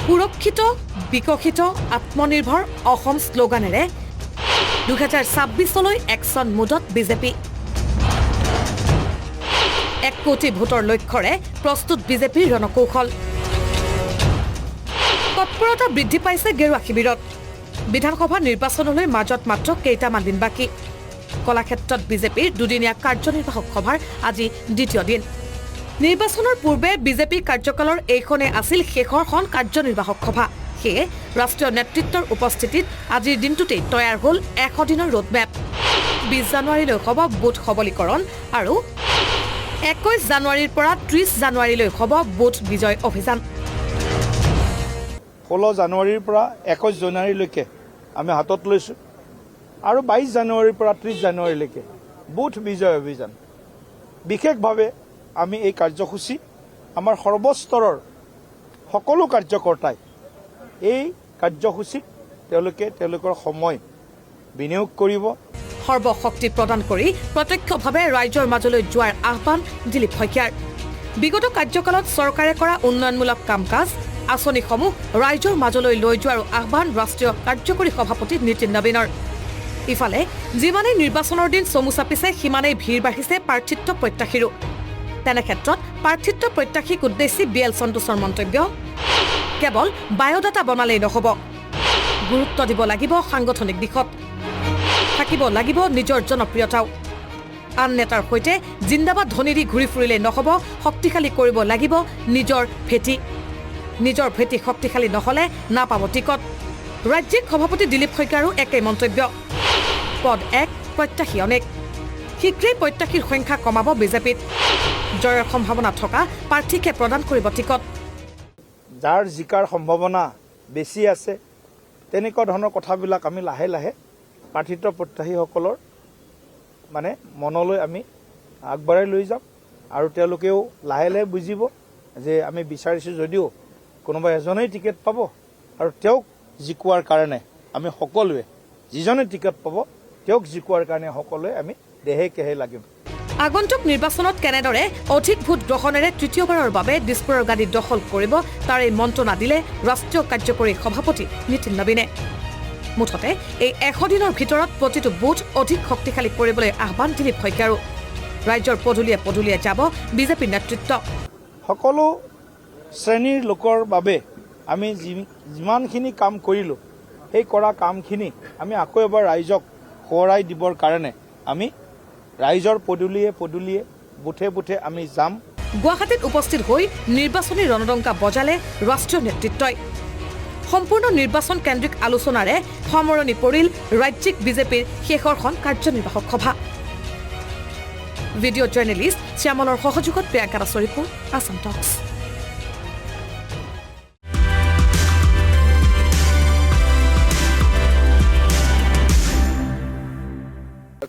সুৰক্ষিত বিকশিত আত্মনিৰ্ভৰ অসম শ্লোগানেৰে 2026লৈ একশ্যন মুডত বিজেপি 1 কোটি ভোটৰ লক্ষ্যৰে প্ৰস্তুত বিজেপিৰ ৰণকৌশল তৎপৰতা বৃদ্ধি পাইছে গেৰুৱা শিবিৰত বিধানসভা নিৰ্বাচনলৈ মাজত মাত্ৰ কেইটামান দিন বাকী কলাক্ষেত্ৰত বিজেপিৰ দুদিনীয়া কাৰ্যনিৰ্বাহক সভাৰ আজি দ্বিতীয় দিন নিৰ্বাচনৰ পূৰ্বে বিজেপি কাৰ্যকালৰ এইখনে আছিল শেষৰখন কাৰ্যনিৰ্বাহক সভা সেয়ে ৰাষ্ট্ৰীয় নেতৃত্বৰ উপস্থিতিত আজিৰ দিনটোতেই তৈয়াৰ হ'ল 100 দিনৰ ৰোডমেপ 20 জানুৱাৰীলৈ হ'ব বুথ সবলীকৰণ আৰু 21 জানুৱাৰীৰ পৰা 30 জানুৱাৰীলৈ হ'ব বুথ বিজয় অভিযান 16 জানুৱাৰীৰ পৰা 21 জানুৱাৰীলৈকে আমি হাতত লৈছোঁ আৰু 22 জানুৱাৰীৰ পৰা 30 জানুৱাৰীলৈকে বুথ বিজয় অভিযান বিশেষভাৱে আমি এই কাৰ্যসূচী আমাৰ সৰ্বস্তৰৰ সকলো কাৰ্যকৰ্তাই এই কাৰ্যসূচীত তেওঁলোকৰ সময় বিনিয়োগ কৰিব সৰ্বশক্তি প্ৰদান কৰি প্ৰত্যক্ষভাৱে ৰাইজৰ মাজলৈ যোৱাৰ আহ্বান দিলীপ শইকীয়াৰ বিগত কাৰ্যকালত চৰকাৰে কৰা উন্নয়নমূলক কাম-কাজ আঁচনিসমূহ ৰাইজৰ মাজলৈ লৈ যোৱাৰ আহ্বান ৰাষ্ট্ৰীয় কাৰ্যকৰী সভাপতি নীতিন নবীনৰ ইফালে যিমানেই নিৰ্বাচনৰ দিন চমু চাপিছে সিমানেই ভিৰ বাঢ়িছে প্ৰাৰ্থিত্ব প্ৰত্যাশীৰো তেনে ক্ষেত্ৰত প্ৰাৰ্থিত্ব প্ৰত্যাশীক উদ্দেশ্যি বিএল সন্তোষৰ মন্তব্য কেৱল বায়'ডাটা বনালেই নহ'ব গুৰুত্ব দিব লাগিব সাংগঠনিক দিশত থাকিব লাগিব নিজৰ জনপ্ৰিয়তাও আন নেতাৰ সৈতে জিন্দাবাদ ধ্বনি দি ঘূৰি ফুৰিলেই নহ'ব শক্তিশালী কৰিব লাগিব নিজৰ ভেটি শক্তিশালী নহ'লে নাপাব টিকট ৰাজ্যিক সভাপতি দিলীপ শইকীয়াৰো একেই মন্তব্য পদ 1 প্ৰত্যাশী অনেক শীঘ্ৰেই প্ৰত্যাশীৰ সংখ্যা কমাব বিজেপিত জয়ৰ সম্ভাৱনা থকা প্ৰাৰ্থীকে প্ৰদান কৰিব টিকট যাৰ জিকাৰ সম্ভাৱনা বেছি আছে তেনেকুৱা ধৰণৰ কথাবিলাক আমি লাহে লাহে প্ৰাৰ্থিত্ব প্ৰত্যাশীসকলৰ মানে মনলৈ আমি আগবঢ়াই লৈ যাম আৰু তেওঁলোকেও লাহে লাহে বুজিব যে আমি বিচাৰিছোঁ যদিও কোনোবা এজনেই টিকেট পাব আৰু তেওঁক জিকোৱাৰ কাৰণে আমি সকলোৱে যিজনে টিকেট পাব তেওঁক জিকোৱাৰ কাৰণে সকলোৱে আমি দেহে কেহে লাগিম আগন্তুক নিৰ্বাচনত কেনেদৰে অধিক ভোট গ্ৰহণেৰে তৃতীয়বাৰৰ বাবে দিছপুৰৰ গাদী দখল কৰিব তাৰ এই মন্ত্ৰণা দিলে ৰাষ্ট্ৰীয় কাৰ্যকৰী সভাপতি নীতিন নবীনে মুঠতে এই 100 দিনৰ ভিতৰত প্ৰতিটো বুথ অধিক শক্তিশালী কৰিবলৈ আহ্বান দিলীপ শইকীয়াৰো ৰাজ্যৰ পদূলিয়ে যাব বিজেপিৰ নেতৃত্ব সকলো শ্ৰেণীৰ লোকৰ বাবে আমি যিমানখিনি কাম কৰিলোঁ সেই কৰা কামখিনি আমি আকৌ এবাৰ ৰাইজক সোঁৱৰাই দিবৰ কাৰণে আমি ৰাইজৰ পদূলিয়ে বুথে আমি যাম গুৱাহাটীত উপস্থিত হৈ নিৰ্বাচনী ৰণডংকা বজালে ৰাষ্ট্ৰীয় নেতৃত্বই সম্পূৰ্ণ নিৰ্বাচন কেন্দ্ৰিক আলোচনাৰে সামৰণি পৰিল ৰাজ্যিক বিজেপিৰ শেষৰখন কাৰ্যনিৰ্বাহক সভা ভিডিঅ' জাৰ্নেলিষ্ট শ্যামলৰ সহযোগত প্ৰিয়ংকা দাসৰ ৰিপৰ্ট আসাম টক্স